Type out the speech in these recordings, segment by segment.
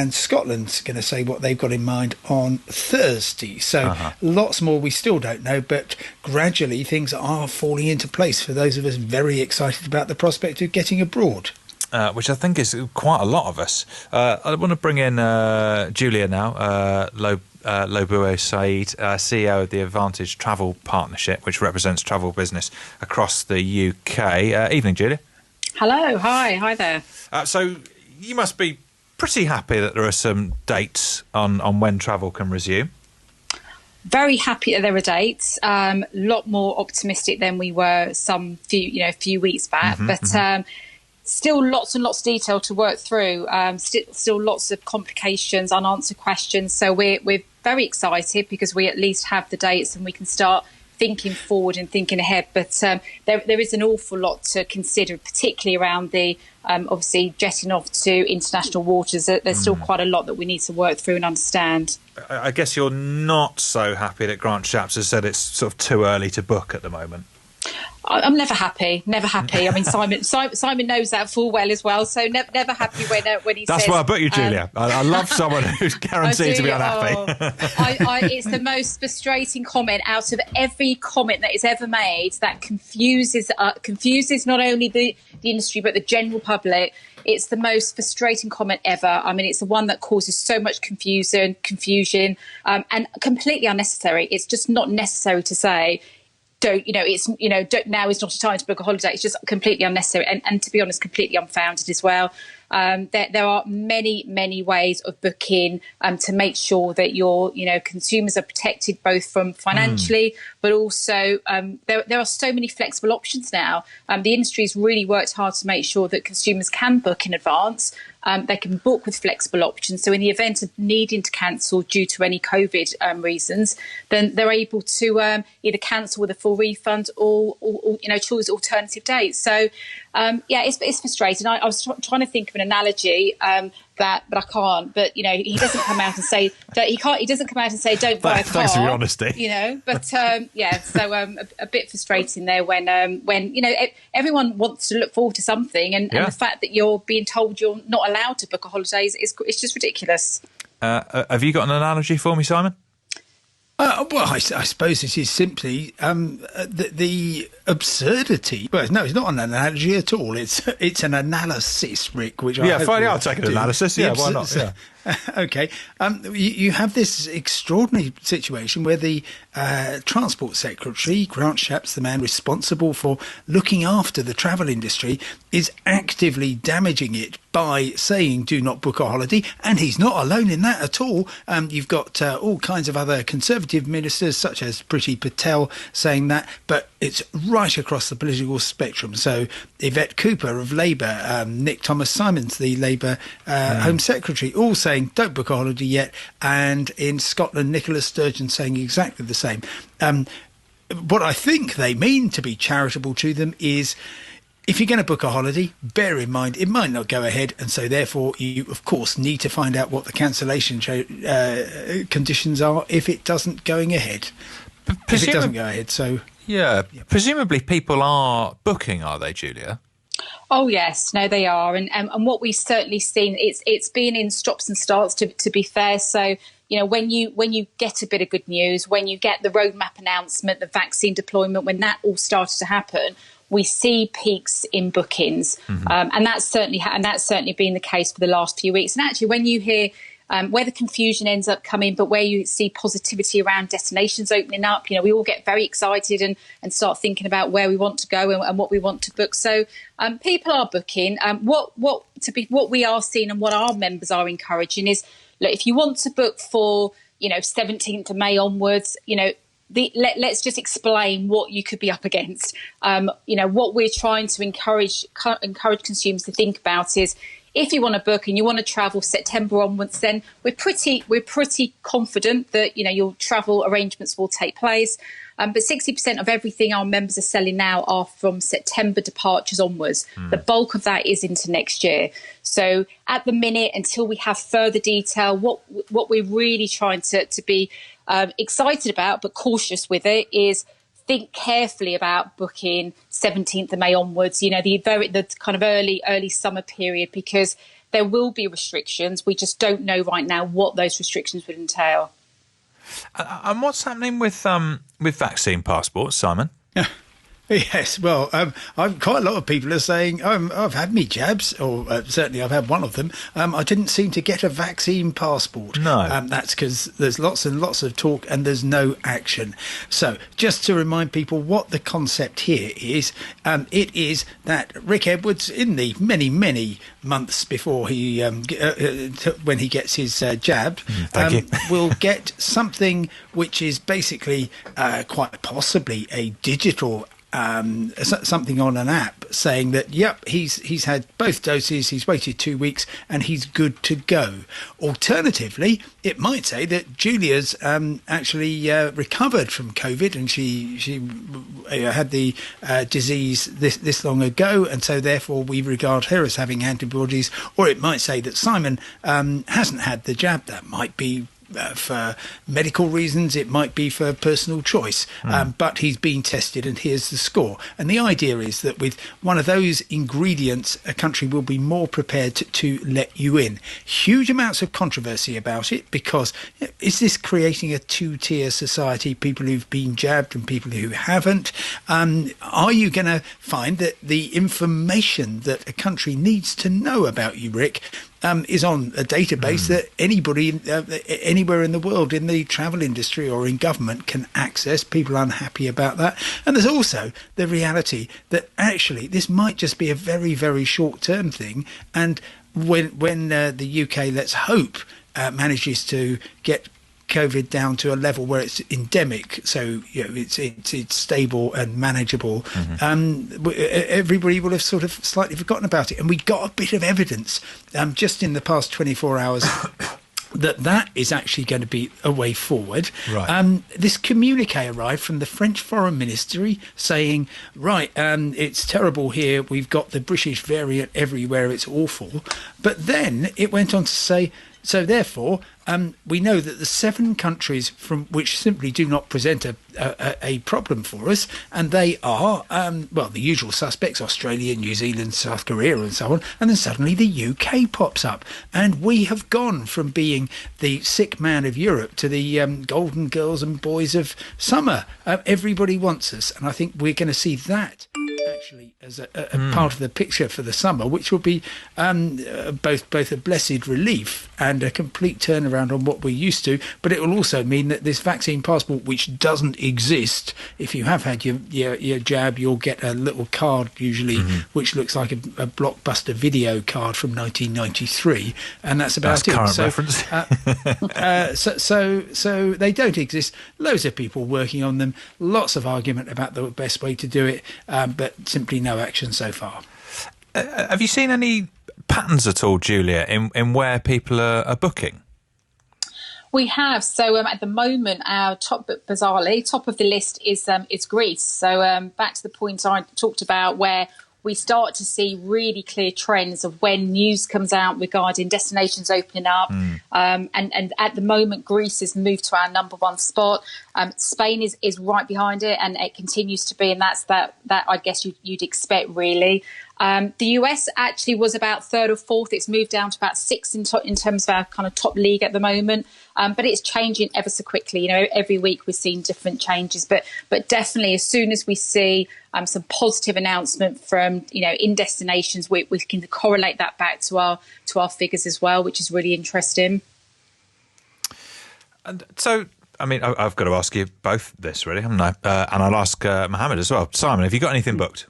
and Scotland's going to say what they've got in mind on Thursday. So lots more we still don't know, but gradually things are falling into place for those of us very excited about the prospect of getting abroad. Which I think is quite a lot of us. I want to bring in Julia now, Bue-Said, CEO of the Advantage Travel Partnership, which represents travel business across the UK. Evening, Julia. Hello, hi there. So you must be pretty happy that there are some dates on when travel can resume. Very happy that there are dates. Lot more optimistic than we were few weeks back, but. Still lots and lots of detail to work through, still lots of complications, unanswered questions. So we're very excited because we at least have the dates and we can start thinking forward and thinking ahead. But there is an awful lot to consider, particularly around the obviously jetting off to international waters. There's still quite a lot that we need to work through and understand. I guess you're not so happy that Grant Shapps has said it's sort of too early to book at the moment. I'm never happy. I mean, Simon knows that full well as well. So never happy when he says. That's why I booked you, Julia. I love someone who's guaranteed to be unhappy. It's the most frustrating comment out of every comment that is ever made that confuses not only the industry but the general public. It's the most frustrating comment ever. I mean, it's the one that causes so much confusion, and completely unnecessary. It's just not necessary to say. Now is not a time to book a holiday. It's just completely unnecessary and to be honest, completely unfounded as well. There are many ways of booking to make sure that your consumers are protected both from financially, but also there are so many flexible options now. The industry has really worked hard to make sure that consumers can book in advance. They can book with flexible options. So in the event of needing to cancel due to any COVID reasons, then they're able to either cancel with a full refund or choose alternative dates. So it's frustrating. I was trying to think of an analogy but I can't. But he doesn't come out and say that he can't. He doesn't come out and say don't buy a car. Thanks for your honesty. But So a bit frustrating there when everyone wants to look forward to something, and the fact that you're being told you're not allowed to book a holiday is just ridiculous. Have you got an analogy for me, Simon? I suppose it is simply the absurdity. Well, no, it's not an analogy at all. It's an analysis, Rick. Which I'll take an analysis. Yeah, why not? Yeah. Okay. You have this extraordinary situation where the Transport Secretary, Grant Shapps, the man responsible for looking after the travel industry, is actively damaging it by saying do not book a holiday. And he's not alone in that at all. You've got all kinds of other Conservative ministers, such as Priti Patel, saying that. But it's right across the political spectrum. So Yvette Cooper of Labour, Nick Thomas-Simons, the Labour Home Secretary, all saying don't book a holiday yet. And in Scotland, Nicola Sturgeon saying exactly the same. What I think they mean to be charitable to them is, if you're going to book a holiday, bear in mind it might not go ahead, and so therefore you, of course, need to find out what the cancellation conditions are if it doesn't going ahead. If it doesn't go ahead, so... Yeah, presumably people are booking, are they, Julia? Oh yes, no, they are, and what we've certainly seen, it's been in stops and starts. To be fair, so when you get a bit of good news, when you get the roadmap announcement, the vaccine deployment, when that all started to happen, we see peaks in bookings, and that's certainly been the case for the last few weeks. And actually, when you hear where the confusion ends up coming, but where you see positivity around destinations opening up, we all get very excited and start thinking about where we want to go and what we want to book. So people are booking. What we are seeing and what our members are encouraging is, look, if you want to book for 17th of May onwards, let's just explain what you could be up against. What we're trying to encourage consumers to think about is, if you want to book and you want to travel September onwards, then we're pretty confident that your travel arrangements will take place. But 60% of everything our members are selling now are from September departures onwards. The bulk of that is into next year. So at the minute, until we have further detail, what we're really trying to be excited about but cautious with it is think carefully about booking 17th of May onwards, the kind of early summer period, because there will be restrictions. We just don't know right now what those restrictions would entail. And what's happening with vaccine passports, Simon? Yes, well, quite a lot of people are saying, I've had me jabs, or certainly I've had one of them. I didn't seem to get a vaccine passport. No. That's because there's lots and lots of talk and there's no action. So just to remind people what the concept here is, it is that Rick Edwards, in the many, many months before he when he gets his jab, will get something which is basically quite possibly a digital something on an app saying that, yep, he's had both doses, he's waited 2 weeks, and he's good to go. Alternatively, it might say that Julia's actually recovered from COVID, and she had the disease this long ago, and so therefore we regard her as having antibodies. Or it might say that Simon hasn't had the jab. That might be for medical reasons, it might be for personal choice, but he's been tested and here's the score. And the idea is that with one of those ingredients, a country will be more prepared to let you in. Huge amounts of controversy about it, because is this creating a two-tier society, people who've been jabbed and people who haven't? Are you going to find that the information that a country needs to know about you, Rick, is on a database that anybody anywhere in the world in the travel industry or in government can access? People are unhappy about that. And there's also the reality that actually this might just be a very, very short-term thing. And when the UK, let's hope, manages to get COVID down to a level where it's endemic, so it's stable and manageable, everybody will have sort of slightly forgotten about it. And we got a bit of evidence just in the past 24 hours that is actually going to be a way forward. Right. This communique arrived from the French Foreign Ministry saying, it's terrible here, we've got the British variant everywhere, it's awful. But then it went on to say, so therefore, we know that the 7 countries from which simply do not present a problem for us, and they are, the usual suspects, Australia, New Zealand, South Korea, and so on. And then suddenly the UK pops up. And we have gone from being the sick man of Europe to the golden girls and boys of summer. Everybody wants us. And I think we're going to see that actually as a part of the picture for the summer, which will be both a blessed relief and a complete turnaround on what we're used to. But it will also mean that this vaccine passport, which doesn't exist, if you have had your jab, you'll get a little card usually, which looks like a blockbuster video card from 1993, and that's about it. Current reference. So they don't exist. Loads of people working on them. Lots of argument about the best way to do it, but simply no action so far. Have you seen any patterns at all, Julia, in where people are booking? We have. So at the moment, our top of the list is Greece. So back to the point I talked about, where we start to see really clear trends of when news comes out regarding destinations opening up. And at the moment, Greece has moved to our number 1 spot. Spain is right behind it, and it continues to be. And that's that I guess you'd expect, really. The US actually was about 3rd or 4th. It's moved down to about 6th in terms of our kind of top league at the moment. But it's changing ever so quickly. Every week we're seeing different changes. But definitely, as soon as we see some positive announcement from in destinations, we can correlate that back to our figures as well, which is really interesting. And so, I mean, I've got to ask you both this, really, haven't I? And I'll ask Mohammed as well. Simon, have you got anything booked?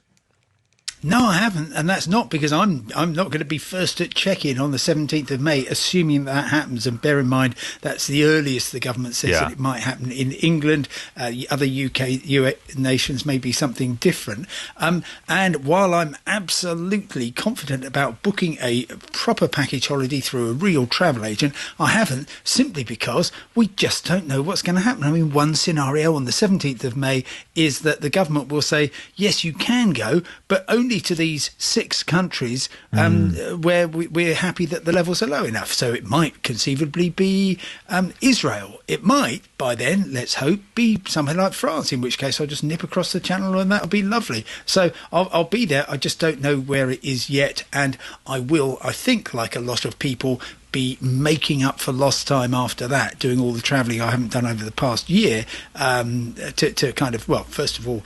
No, I haven't, and that's not because I'm not going to be first at check-in on the 17th of May, assuming that happens. And bear in mind, that's the earliest the government says that it might happen in England. Other US nations may be something different. And while I'm absolutely confident about booking a proper package holiday through a real travel agent, I haven't, simply because we just don't know what's going to happen. I mean, one scenario on the 17th of May is that the government will say, yes, you can go, but only only to these 6 countries where we're happy that the levels are low enough. So it might conceivably be Israel. It might, by then, let's hope, be somewhere like France, in which case I'll just nip across the channel and that'll be lovely. So I'll be there. I just don't know where it is yet. And I will, I think, like a lot of people, be making up for lost time after that, doing all the travelling I haven't done over the past year, to kind of, well, first of all,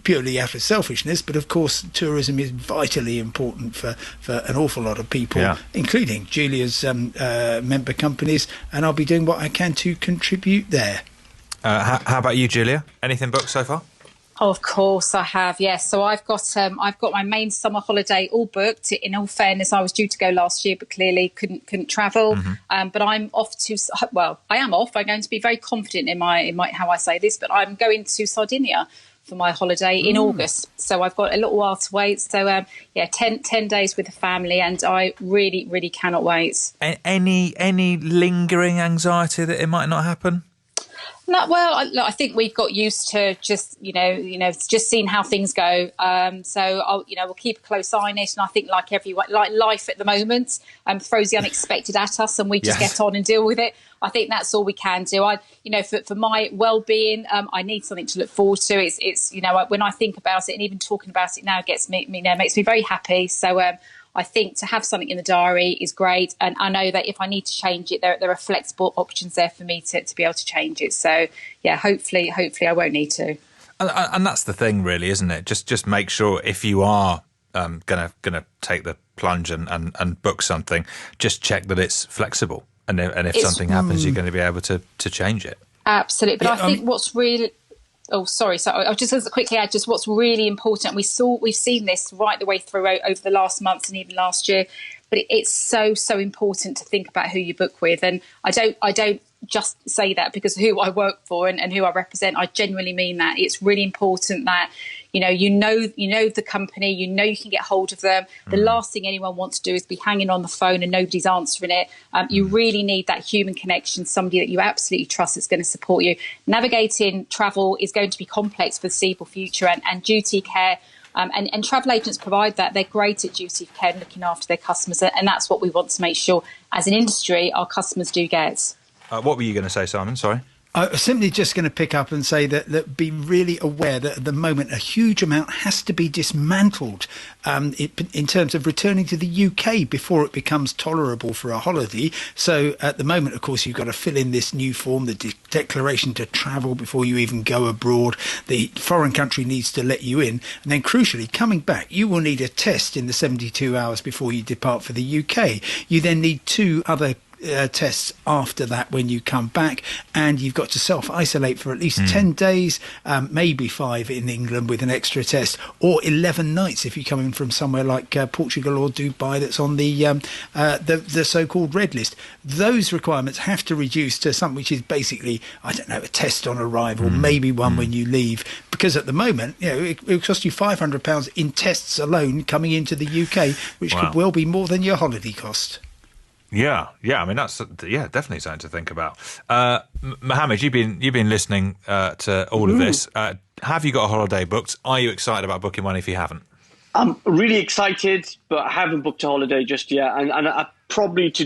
purely out of selfishness, but of course tourism is vitally important for an awful lot of people, including Julia's member companies, and I'll be doing what I can to contribute there. How about you, Julia? Anything booked so far? Oh, of course I have, yes. So I've got my main summer holiday all booked. In all fairness, I was due to go last year, but clearly couldn't travel. But I'm off to, well, I am off. I'm going to be very confident in my how I say this, but I'm going to Sardinia for my holiday in August. So I've got a little while to wait. So 10 days with the family, and I really, really cannot wait. Any lingering anxiety that it might not happen? No, well, I think we've got used to just seeing how things go. So we'll keep a close eye on it, and I think like everyone, like life at the moment, throws the unexpected at us, and we just get on and deal with it. I think that's all we can do. For my well-being, I need something to look forward to. It's when I think about it, and even talking about it now makes me very happy. So. I think to have something in the diary is great, and I know that if I need to change it, there are flexible options there for me to be able to change it. So, yeah, hopefully I won't need to. And that's the thing, really, isn't it? Just make sure if you are gonna take the plunge and book something, just check that it's flexible, and if something happens, you're going to be able to change it. Absolutely, but I think what's really Oh, sorry. So I'll just quickly add just what's really important. We've seen this right the way through over the last months and even last year, but it's so important to think about who you book with. And I don't just say that because of who I work for and who I represent. I genuinely mean that. It's really important that you know the company, you can get hold of them. The last thing anyone wants to do is be hanging on the phone and nobody's answering it. You really need that human connection, somebody that you absolutely trust that's going to support you. Navigating travel is going to be complex for the foreseeable future, and duty care. And travel agents provide that. They're great at duty care and looking after their customers, and that's what we want to make sure as an industry our customers do get. What were you going to say, Simon? Sorry. I was simply just going to pick up and say that be really aware that at the moment a huge amount has to be dismantled in terms of returning to the UK before it becomes tolerable for a holiday. So at the moment, of course, you've got to fill in this new form, the declaration to travel before you even go abroad. The foreign country needs to let you in. And then crucially, coming back, you will need a test in the 72 hours before you depart for the UK. You then need 2 other tests after that when you come back, and you've got to self-isolate for at least 10 days, maybe 5 in England with an extra test, or 11 nights if you're coming from somewhere like Portugal or Dubai that's on the so-called red list. Those requirements have to reduce to something which is basically, I don't know, a test on arrival, maybe one when you leave, because at the moment, it will cost you £500 in tests alone coming into the UK, which could well be more than your holiday cost. Yeah. I mean, that's definitely something to think about. Mohammed, you've been listening to all of this. Have you got a holiday booked? Are you excited about booking one if you haven't? I'm really excited, but I haven't booked a holiday just yet, and I probably to